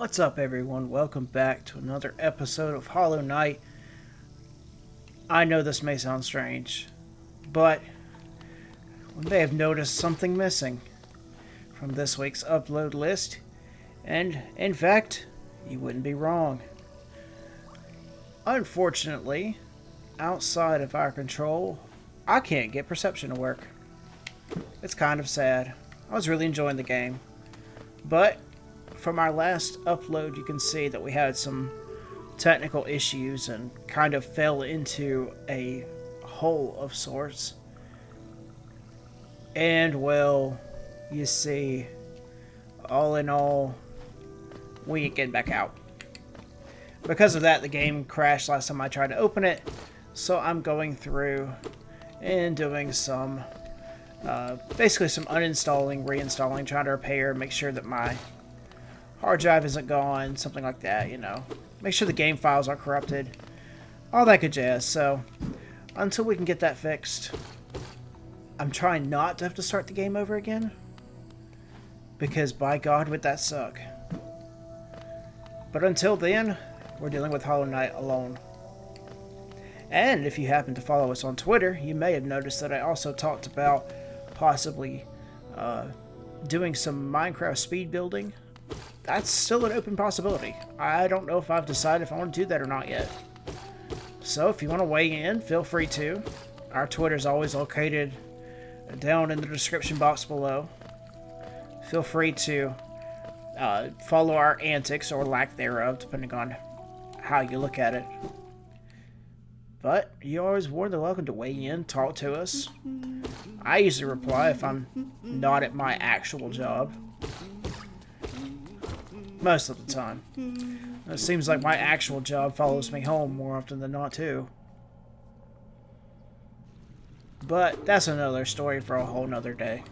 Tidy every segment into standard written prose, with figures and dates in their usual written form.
What's up, everyone? Welcome back to another episode of Hollow Knight. I know this may sound strange, but we may have noticed something missing from this week's upload list, and in fact, you wouldn't be wrong. Unfortunately, outside of our control, I can't get perception to work. It's kind of sad. I was really enjoying the game, but from our last upload, you can see that we had some technical issues and kind of fell into a hole of sorts. And, well, you see, all in all, we ain't getting back out. Because of that, the game crashed last time I tried to open it, so I'm going through and doing some, basically some uninstalling, reinstalling, trying to repair, make sure that my hard drive isn't gone, something like that, you know. Make sure the game files aren't corrupted. All that good jazz. So, until we can get that fixed, I'm trying not to have to start the game over again. Because, by God, would that suck. But until then, we're dealing with Hollow Knight alone. And if you happen to follow us on Twitter, you may have noticed that I also talked about possibly doing some Minecraft speed building. That's still an open possibility. I don't know if I've decided if I want to do that or not yet. So if you want to weigh in, feel free to. Our Twitter is always located down in the description box below. Feel free to follow our antics or lack thereof, depending on how you look at it. But you're always more than welcome to weigh in, talk to us. I usually reply if I'm not at my actual job. Most of the time. It seems like my actual job follows me home more often than not, too. But that's another story for a whole nother day.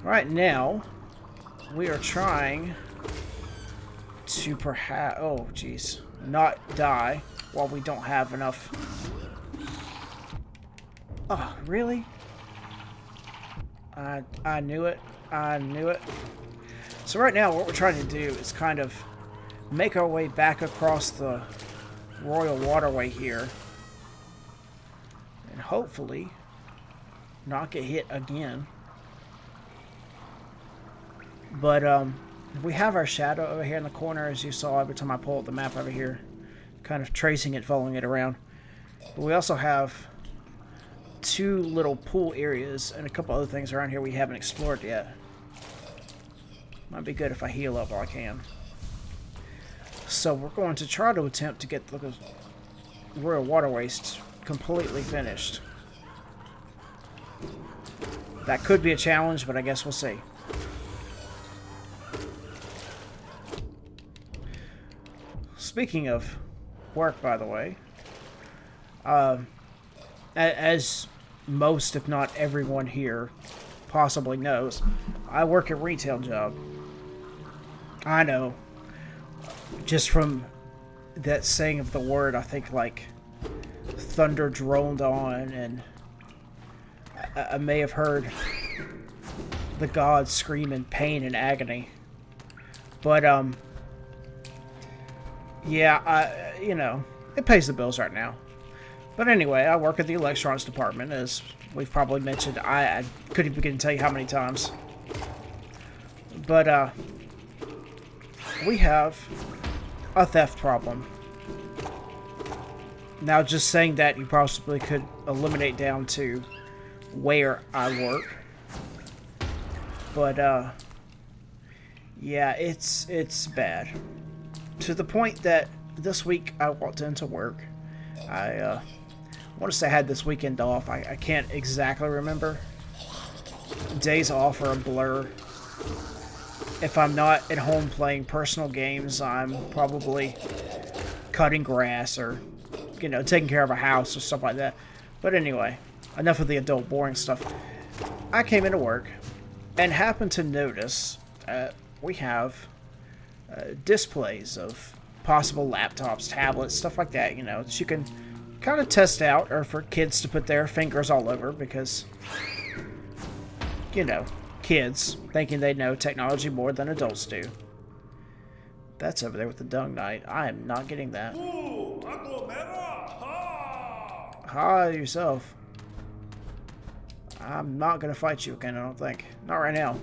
Right now, we are trying to perhaps, not die while we don't have enough. Oh, really? I knew it. I knew it. So right now, what we're trying to do is kind of make our way back across the Royal Waterway here. And hopefully not get hit again. But we have our shadow over here in the corner, as you saw every time I pull up the map over here. Kind of tracing it, following it around. But we also have two little pool areas and a couple other things around here we haven't explored yet. Might be good if I heal up while I can. So we're going to try to attempt to get the Royal Waterways completely finished. That could be a challenge, but I guess we'll see. Speaking of work, by the way, as most, if not everyone here possibly knows, I work a retail job. I know. Just from that saying of the word, I think like thunder droned on, and I may have heard the gods scream in pain and agony. But yeah, you know, it pays the bills right now. But anyway, I work at the electronics department, as we've probably mentioned. I couldn't begin to tell you how many times. But we have a theft problem. Now, just saying that, you possibly could eliminate down to where I work. But yeah, it's bad. To the point that this week I walked into work. I want to say I had this weekend off. I can't exactly remember. Days off are a blur. If I'm not at home playing personal games, I'm probably cutting grass or, you know, taking care of a house or stuff like that. But anyway, enough of the adult boring stuff. I came into work and happened to notice we have displays of possible laptops, tablets, stuff like that, you know, that you can kind of test out, or for kids to put their fingers all over, because, you know, kids thinking they know technology more than adults do. That's over there with the Dung Knight. I am not getting that. Hi yourself. I'm not gonna fight you again, I don't think. Not right now.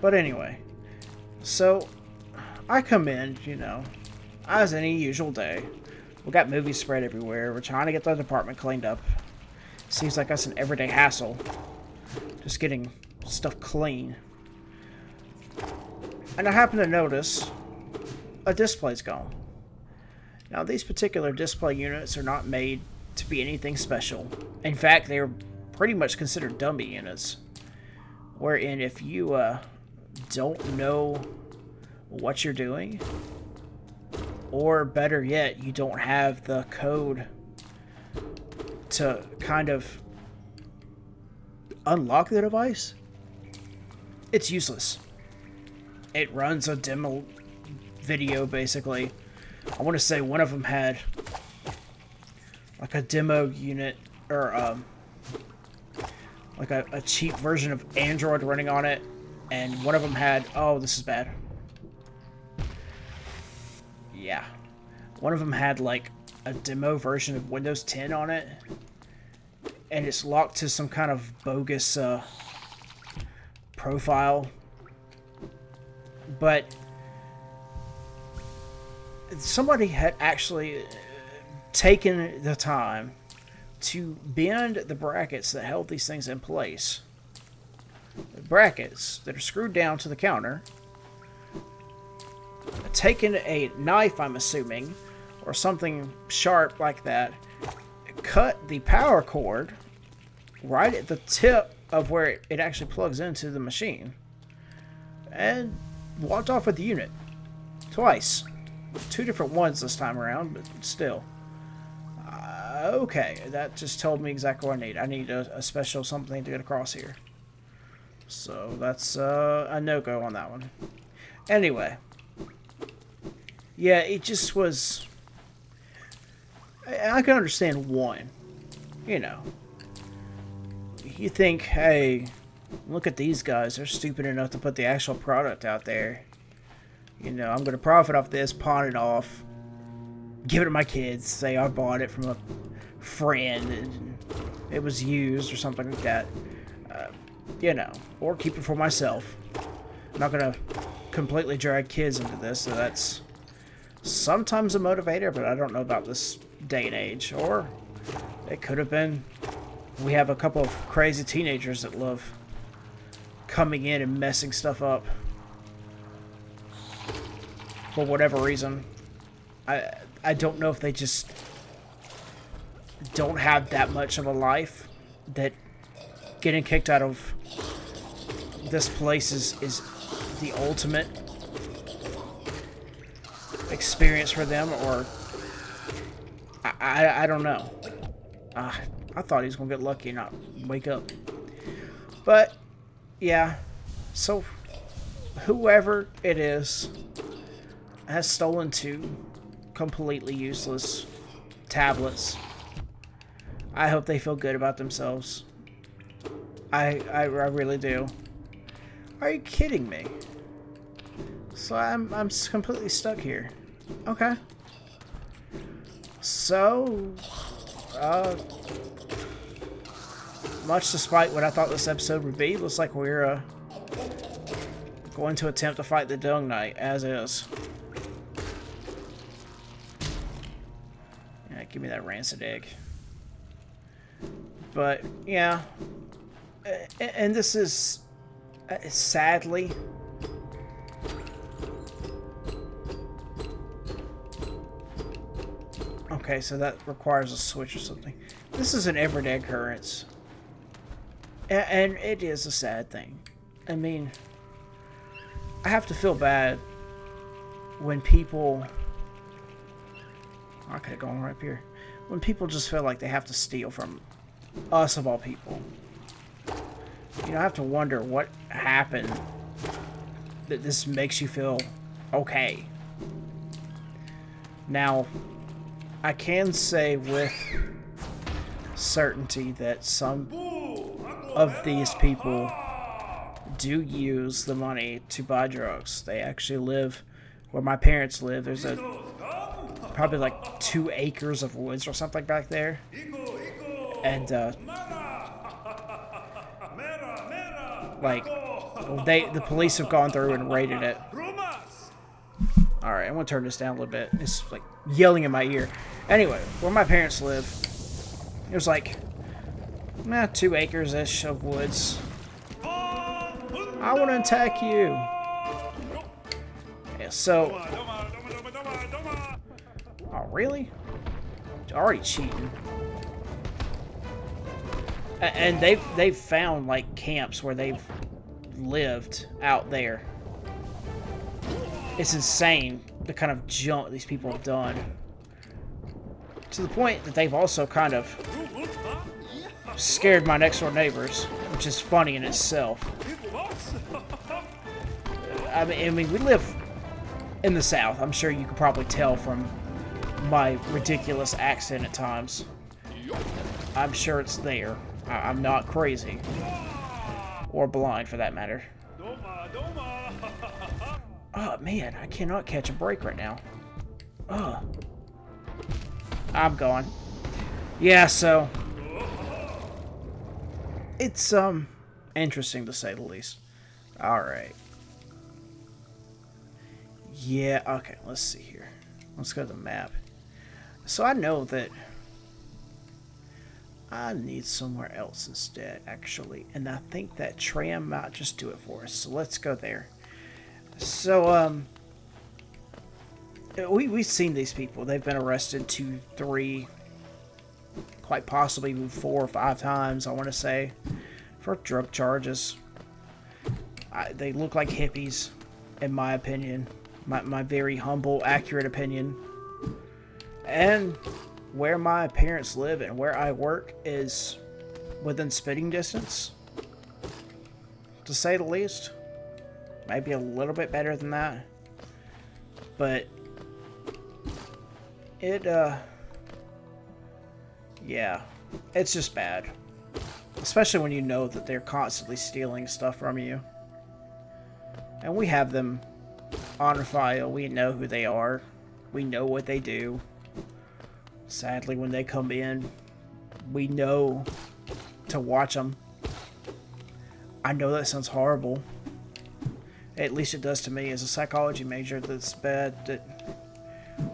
But anyway. So, I come in, you know, as any usual day. We got movies spread everywhere. We're trying to get the department cleaned up. Seems like that's an everyday hassle. Just getting stuff clean. And I happen to notice a display's gone. Now, these particular display units are not made to be anything special. In fact, they are pretty much considered dummy units. Wherein if you don't know what you're doing, or better yet, you don't have the code to kind of unlock the device, it's useless. It runs a demo video, basically. I want to say one of them had like a demo unit, or like a cheap version of Android running on it, and one of them had, oh, this is bad. Yeah. One of them had like a demo version of Windows 10 on it, and it's locked to some kind of bogus profile. But somebody had actually taken the time to bend the brackets that held these things in place. The brackets that are screwed down to the counter. Taken a knife, I'm assuming, or something sharp like that, cut the power cord right at the tip of where it actually plugs into the machine, and walked off with the unit. Twice. 2 different ones this time around, but still. Okay, that just told me exactly what I need. I need a special something to get across here. So that's a no-go on that one. Anyway. Yeah, it just was... I can understand one. You know. You think, hey, look at these guys. They're stupid enough to put the actual product out there. You know, I'm going to profit off this, pawn it off, give it to my kids, say I bought it from a friend and it was used or something like that. You know, or keep it for myself. I'm not going to completely drag kids into this, so that's sometimes a motivator, but I don't know about this day and age. Or it could have been, we have a couple of crazy teenagers that love coming in and messing stuff up for whatever reason. I don't know if they just don't have that much of a life that getting kicked out of this place is the ultimate experience for them, or I don't know. I thought he was gonna get lucky and not wake up, but yeah. So whoever it is has stolen 2 completely useless tablets. I hope they feel good about themselves. I really do. Are you kidding me? So I'm completely stuck here. Okay. So, much despite what I thought this episode would be, looks like we're going to attempt to fight the Dung Knight as is. Yeah, give me that rancid egg. But yeah, and this is sadly okay, so that requires a switch or something. This is an everyday occurrence, and it is a sad thing. I mean, I have to feel bad when people, I could have gone right up here, when people just feel like they have to steal from us of all people. You know, I have to wonder what happened that this makes you feel okay. Now, I can say with certainty that some of these people do use the money to buy drugs. They actually live where my parents live, there's a probably like 2 acres of woods or something back there. And like the police have gone through and raided it. All right, I'm gonna turn this down a little bit. It's like yelling in my ear. Anyway, where my parents live, there's like 2 acres-ish of woods. I want to attack you. Yeah, so. Oh, really? Already cheating. And they've found like camps where they've lived out there. It's insane the kind of junk these people have done. To the point that they've also kind of scared my next door neighbors, which is funny in itself. I mean, we live in the South. I'm sure you could probably tell from my ridiculous accent at times. I'm sure it's there. I'm not crazy. Or blind, for that matter. Oh, man, I cannot catch a break right now. Ugh. I'm gone. Yeah, so... it's, interesting to say the least. Alright. Yeah, okay, let's see here. Let's go to the map. So I know that I need somewhere else instead, actually. And I think that tram might just do it for us. So let's go there. So, we've seen these people. They've been arrested 2, 3, quite possibly 4 or 5 times, I want to say, for drug charges. They look like hippies, in my opinion. My very humble, accurate opinion. And where my parents live and where I work is within spitting distance, to say the least. Maybe a little bit better than that. But it, yeah, it's just bad. Especially when you know that they're constantly stealing stuff from you. And we have them on our file. We know who they are. We know what they do. Sadly, when they come in, we know to watch them. I know that sounds horrible. At least it does to me as a psychology major. That's bad that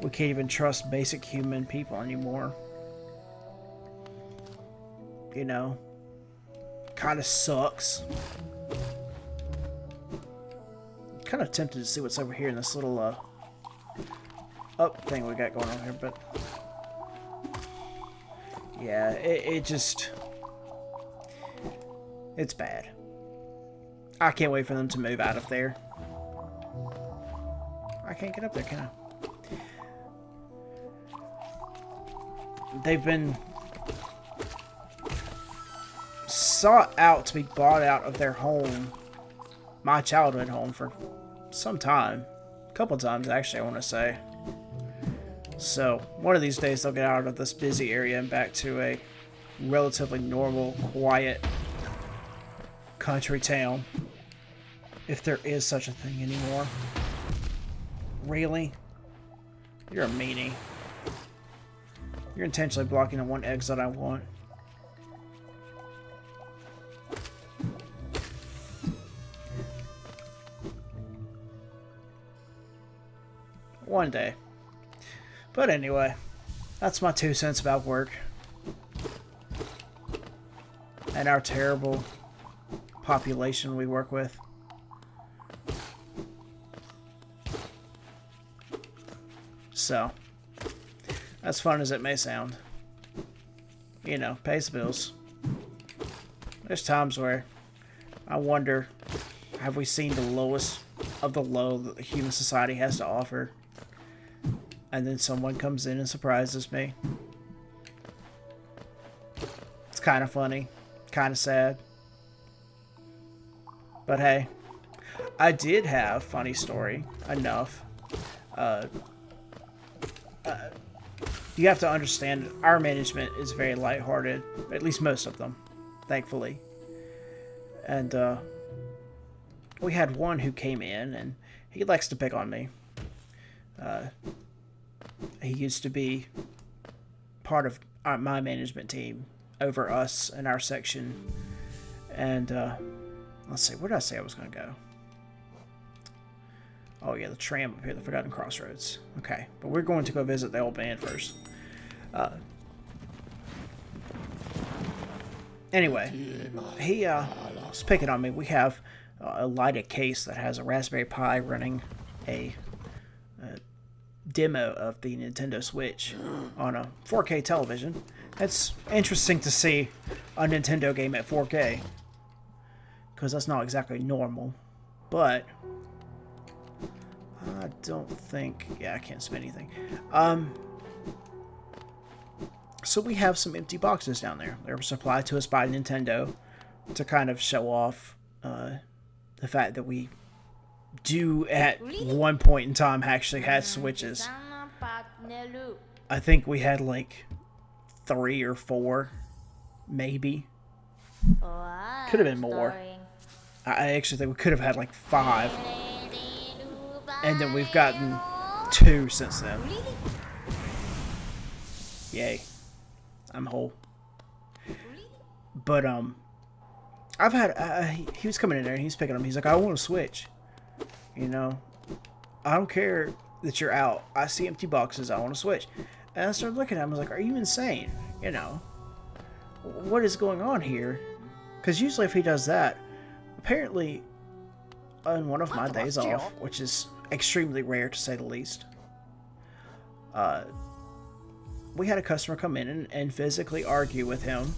we can't even trust basic human people anymore. You know? Kind of sucks. Kind of tempted to see what's over here in this little up thing we got going on here, but yeah, it just, it's bad. I can't wait for them to move out of there. I can't get up there, can I? They've been sought out to be bought out of their home, my childhood home, for some time. A couple times, actually, I want to say. So, one of these days they'll get out of this busy area and back to a relatively normal, quiet country town. If there is such a thing anymore. Really? You're a meanie. You're intentionally blocking the one exit I want. One day. But anyway, that's my 2 cents about work. And our terrible population we work with. So, as fun as it may sound, you know, pays the bills. There's times where I wonder, have we seen the lowest of the low that the human society has to offer? And then someone comes in and surprises me. It's kind of funny, kind of sad. But hey, I did have funny story enough. You have to understand, our management is very lighthearted, at least most of them, thankfully. And we had one who came in, and he likes to pick on me. He used to be part of my management team over us in our section. And let's see, where did I say I was going to go? Oh yeah, the tram up here, the Forgotten Crossroads. Okay, but we're going to go visit the old man first. Anyway, he was picking on me. We have a lighted case that has a Raspberry Pi running a demo of the Nintendo Switch on a 4K television. It's interesting to see a Nintendo game at 4K, because that's not exactly normal. But I don't think... yeah, I can't spend anything. So we have some empty boxes down there. They were supplied to us by Nintendo to kind of show off the fact that we do at one point in time actually had Switches. I think we had like 3 or 4, maybe. Could have been more. I actually think we could have had like 5. And then we've gotten 2 since then. Yay. I'm whole. But, I've had, he was coming in there and he's picking them. He's like, I want a Switch. You know, I don't care that you're out. I see empty boxes. I want a Switch. And I started looking at him. I was like, are you insane? You know, what is going on here? Because usually if he does that, apparently on one of my days off, which is extremely rare to say the least, we had a customer come in and physically argue with him.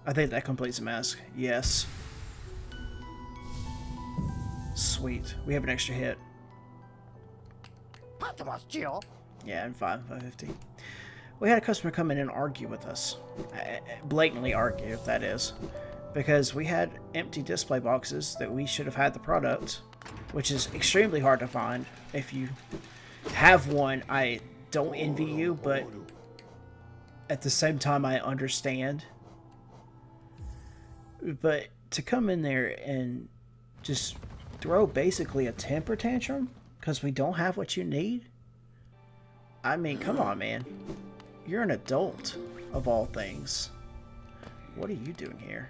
I think that completes the mask. Yes. Sweet. We have an extra hit. Yeah, and 550. We had a customer come in and argue with us. Blatantly argue, that is. Because we had empty display boxes that we should have had the product, which is extremely hard to find. If you have one, I don't envy you, but at the same time I understand. But to come in there and just throw basically a temper tantrum because we don't have what you need? I mean, come on, man. You're an adult, of all things. What are you doing here?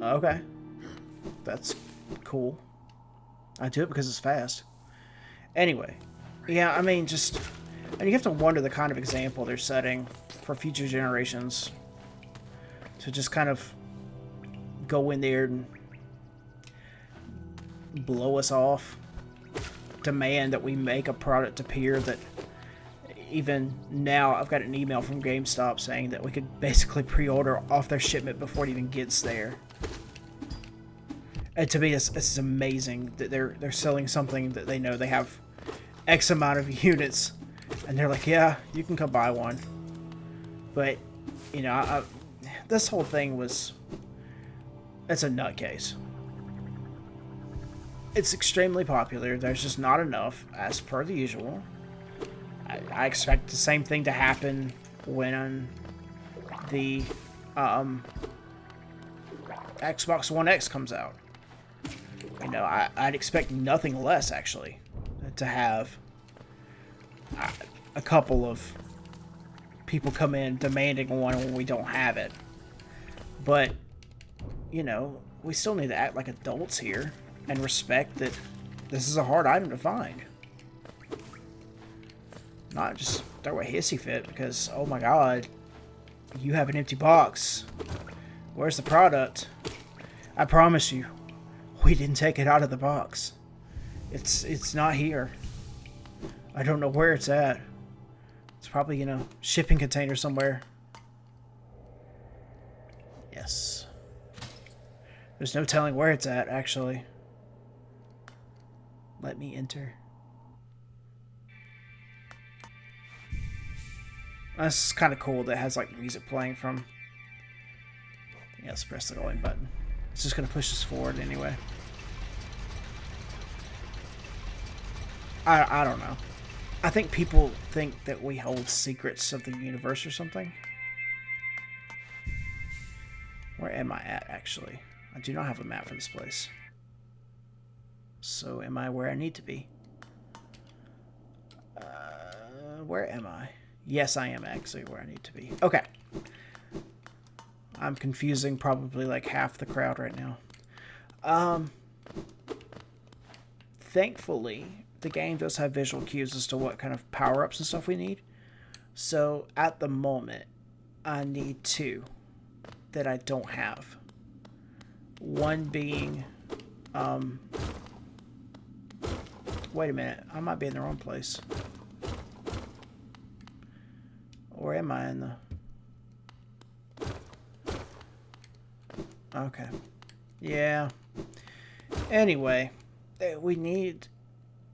Okay. That's cool. I do it because it's fast. Anyway. Yeah, I mean, just... and you have to wonder the kind of example they're setting for future generations. To just kind of go in there and blow us off. Demand that we make a product appear that even now I've got an email from GameStop saying that we could basically pre-order off their shipment before it even gets there. And to me, it's amazing that they're selling something that they know they have X amount of units, and they're like, yeah, you can come buy one. But, you know, this whole thing was... it's a nutcase. It's extremely popular. There's just not enough, as per the usual. I expect the same thing to happen when the Xbox One X comes out. You know, I'd expect nothing less, actually, to have a couple of people come in demanding one when we don't have it. But, you know, we still need to act like adults here and respect that this is a hard item to find. Not just throw a hissy fit because, oh my god, you have an empty box. Where's the product? I promise you, we didn't take it out of the box. It's not here. I don't know where it's at. It's probably in a shipping container somewhere. Yes. There's no telling where it's at, actually. Let me enter. That's kind of cool that it has like music playing from... yeah, let's press the going button. It's just going to push us forward anyway. I don't know. I think people think that we hold secrets of the universe or something. Where am I at, actually? I do not have a map for this place. So am I where I need to be? Where am I? Yes, I am actually where I need to be. Okay. I'm confusing probably like half the crowd right now. Thankfully, the game does have visual cues as to what kind of power-ups and stuff we need. So at the moment, I need 2 that I don't have. One being, wait a minute, I might be in the wrong place. Or am I in the... Okay. Yeah. Anyway, we need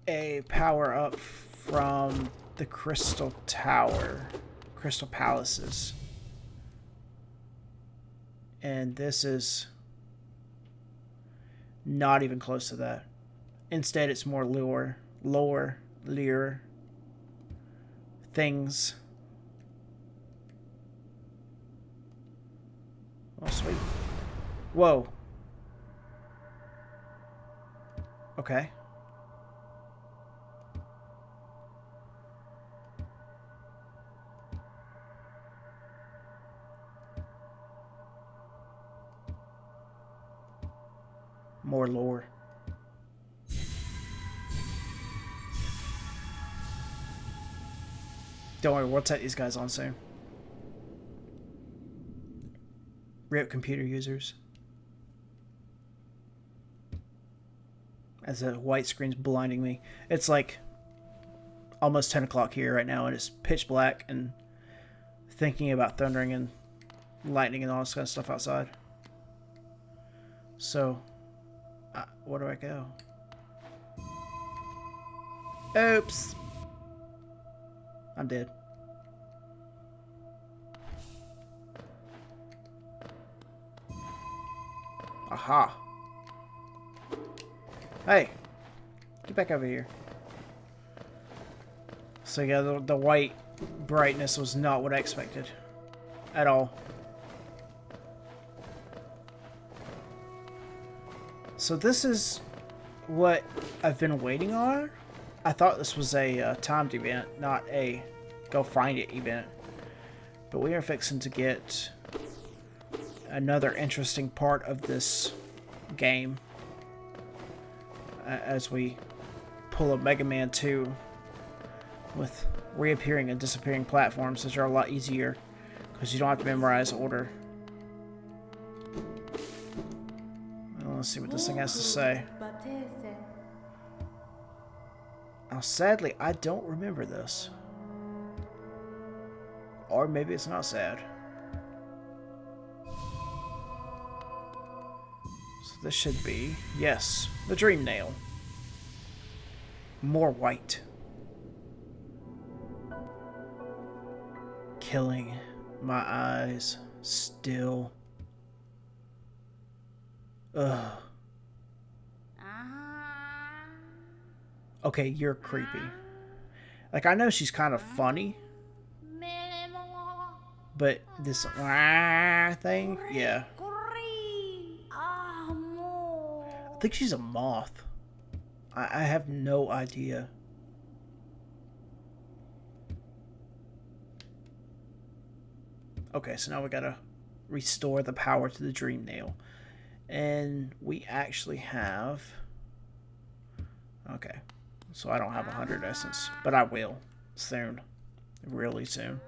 a power-up from the Crystal Tower. Crystal Palaces. And this is not even close to that. Instead, it's more lower things. Oh, sweet. Whoa. Okay. More lore. Don't worry, we'll take these guys on soon. RIP computer users. As the white screen's blinding me. It's like almost 10 o'clock here right now, and it's pitch black, and thinking about thundering and lightning and all this kind of stuff outside. So, where do I go? Oops. I'm dead. Aha. Hey. Get back over here. So yeah, the white brightness was not what I expected. At all. So this is what I've been waiting on. I thought this was a timed event, not a go find it event. But we are fixing to get another interesting part of this game as we pull a Mega Man 2 with reappearing and disappearing platforms, which are a lot easier because you don't have to memorize order. Well, let's see what this thing has to say. Now, sadly, I don't remember this. Or maybe it's not sad. So this should be, yes, the Dream Nail. More white. Killing my eyes still. Ugh. Okay, you're creepy. Like, I know she's kind of funny. But this thing, yeah. I think she's a moth. I have no idea. Okay, so now we gotta restore the power to the Dream Nail. And we actually have... Okay. So I don't have 100 essence, but I will soon. Really soon.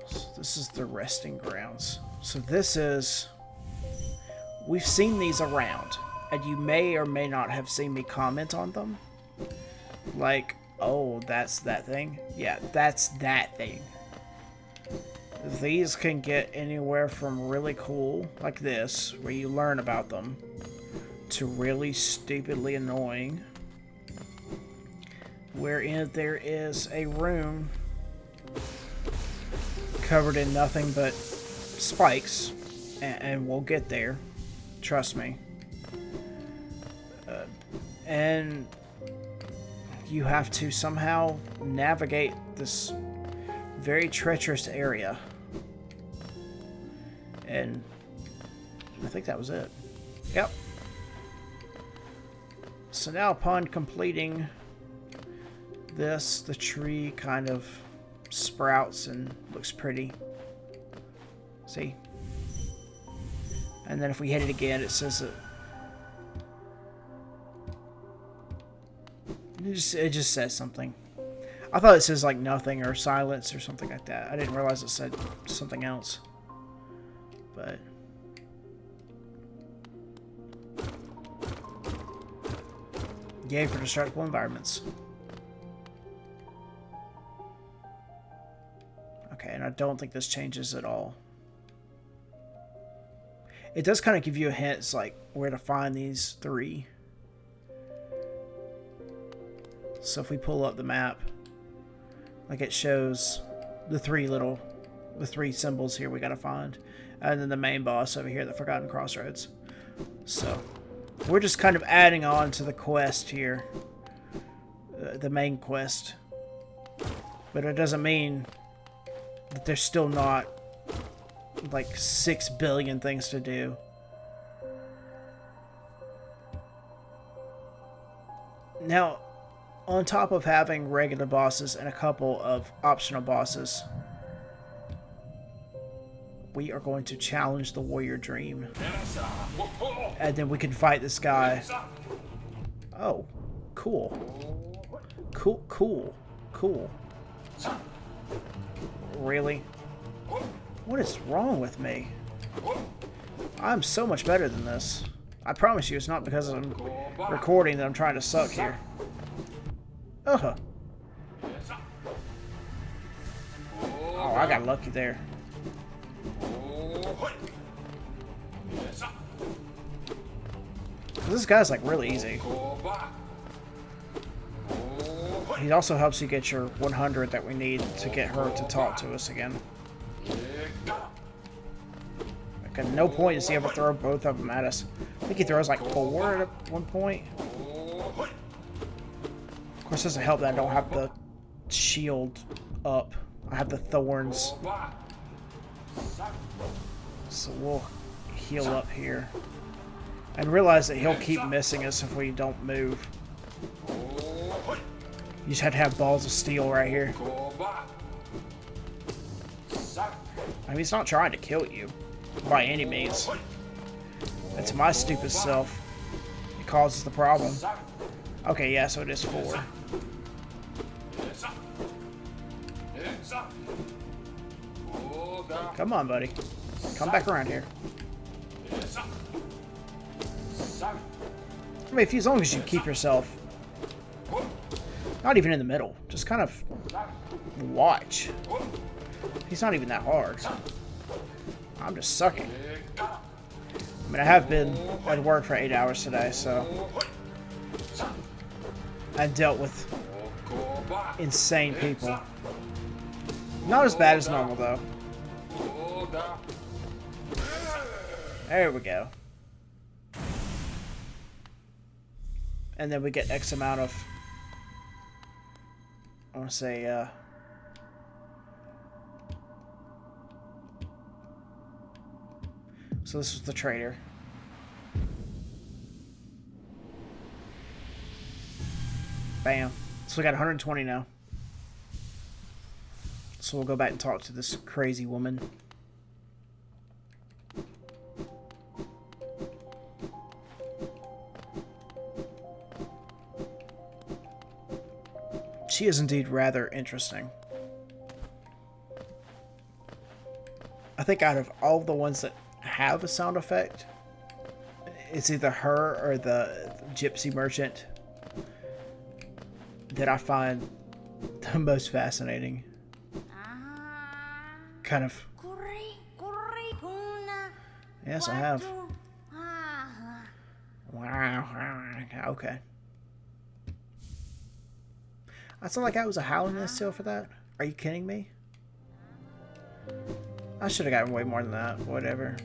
So this is the resting grounds. So this is... We've seen these around, and you may or may not have seen me comment on them. Like, oh, that's that thing? Yeah, that's that thing. These can get anywhere from really cool, like this, where you learn about them, to really stupidly annoying, wherein there is a room covered in nothing but spikes, and we'll get there, trust me. And you have to somehow navigate this very treacherous area, and I think that was it. Yep. So now upon completing this, the tree kind of sprouts and looks pretty. See? And then if we hit it again, it says that it just says something. I thought it says like nothing or silence or something like that. I didn't realize it said something else. But yay for destructible environments. Okay, and I don't think this changes at all. It does kind of give you a hint, it's like where to find these three. So if we pull up the map, like it shows the three symbols here we gotta find. And then the main boss over here, the Forgotten Crossroads. So we're just kind of adding on to the quest here. The main quest. But it doesn't mean that there's still not like 6 billion things to do. Now, on top of having regular bosses and a couple of optional bosses, we are going to challenge the Warrior Dream. And then we can fight this guy. Oh, cool. Cool. Really? What is wrong with me? I'm so much better than this. I promise you it's not because I'm recording that I'm trying to suck here. Oh, I got lucky there. This guy's like really easy. He also helps you get your 100 that we need to get her to talk to us again. Like at no point does he ever throw both of them at us. I think he throws like 4 at one point. Of course, it doesn't help that I don't have the shield up. I have the thorns. So we'll heal up here. And realize that he'll keep missing us if we don't move. You just have to have balls of steel right here. I mean, he's not trying to kill you by any means. It's my stupid self. It causes the problem. Okay, yeah, so it is 4. Come on, buddy. Come back around here. I mean, as long as you keep yourself not even in the middle, just kind of watch. He's not even that hard. I'm just sucking. I mean, I have been at work for 8 hours today, so I dealt with insane people. Not as bad as normal, though. There we go. And then we get X amount of, I want to say, so this was the trader. Bam. So we got 120 now. So we'll go back and talk to this crazy woman. She is indeed rather interesting. I think out of all the ones that have a sound effect, it's either her or the gypsy merchant that I find the most fascinating. Kind of. Yes, I have. Wow. Okay. I sound like I was a howling this still for that. Are you kidding me? I should have gotten way more than that. Whatever.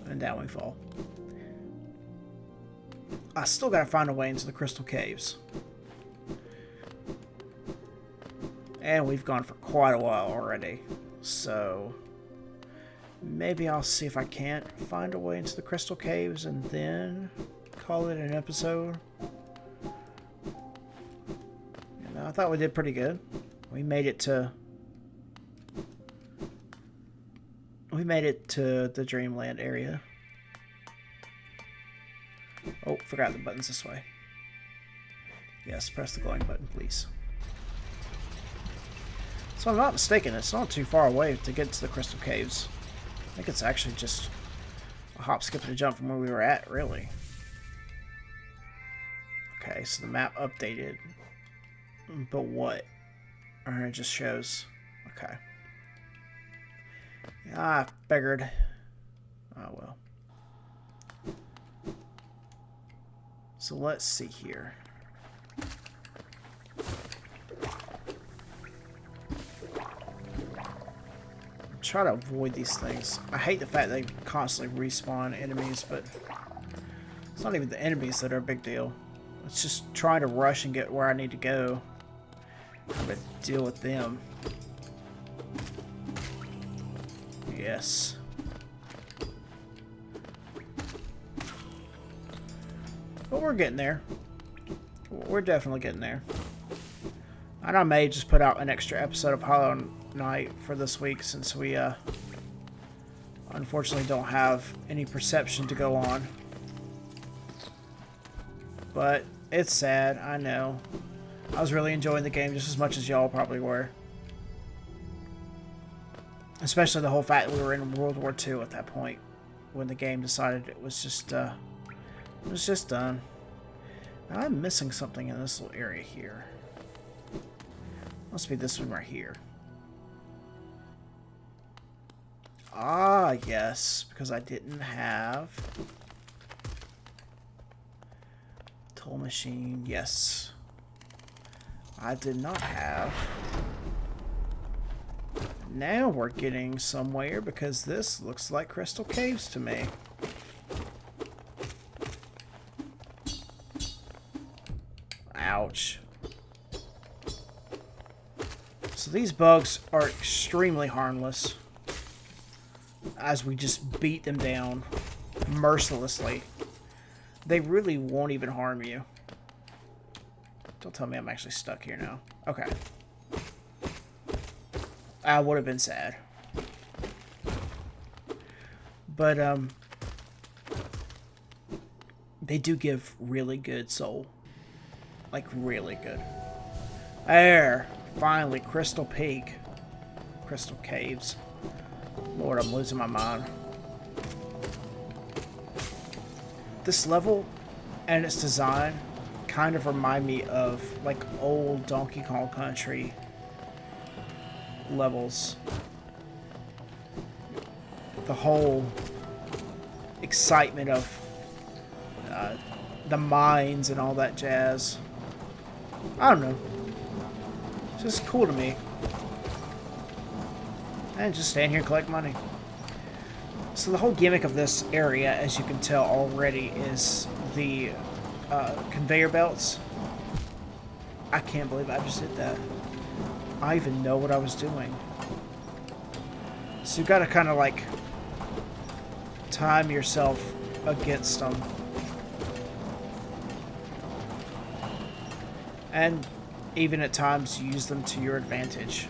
And down we fall. I still gotta find a way into the crystal caves. And we've gone for quite a while already. So maybe I'll see if I can't find a way into the crystal caves and then call it an episode. You know, I thought we did pretty good. We made it to the Dreamland area. Oh, forgot the buttons this way. Yes, press the glowing button, please. So I'm not mistaken, it's not too far away to get to the crystal caves. I think it's actually just a hop, skip, and a jump from where we were at, really. Okay, so the map updated. But what? Or it just shows. Okay. Yeah, I figured. Oh, well. So let's see here. Try to avoid these things. I hate the fact they constantly respawn enemies, but it's not even the enemies that are a big deal. It's just trying to rush and get where I need to go. I'm gonna deal with them. Yes. But we're getting there. We're definitely getting there. And I may just put out an extra episode of Hollow Knight for this week, since we unfortunately don't have any perception to go on. But it's sad, I know. I was really enjoying the game just as much as y'all probably were. Especially the whole fact that we were in World War II at that point, when the game decided it was just done. Now I'm missing something in this little area here. Must be this one right here. Ah, yes, because I didn't have toll machine. Yes, I did not have. Now we're getting somewhere, because this looks like crystal caves to me. Ouch. So these bugs are extremely harmless, as we just beat them down mercilessly. They really won't even harm you. Don't tell me I'm actually stuck here now. Okay. I would have been sad. But, they do give really good soul. Like, really good. There! Finally, Crystal Peak. Crystal Caves. Lord, I'm losing my mind. This level and its design kind of remind me of, like, old Donkey Kong Country levels. The whole excitement of the mines and all that jazz. I don't know. It's just cool to me. And just stand here and collect money. So the whole gimmick of this area, as you can tell already, is the conveyor belts. I can't believe I just did that. I even know what I was doing. So you've got to kind of like time yourself against them. And even at times use them to your advantage.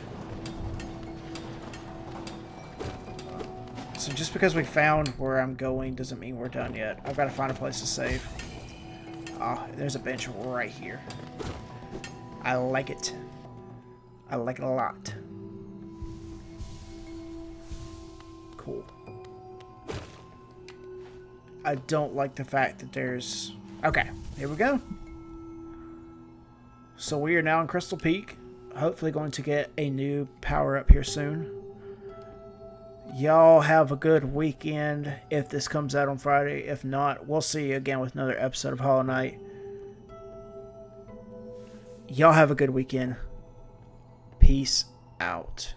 So just because we found where I'm going doesn't mean we're done yet. I've got to find a place to save. Ah, there's a bench right here. I like it. I like it a lot. Cool. I don't like the fact that there's... Okay, here we go. So we are now in Crystal Peak. Hopefully going to get a new power-up here soon. Y'all have a good weekend if this comes out on Friday. If not, we'll see you again with another episode of Hollow Knight. Y'all have a good weekend. Peace out.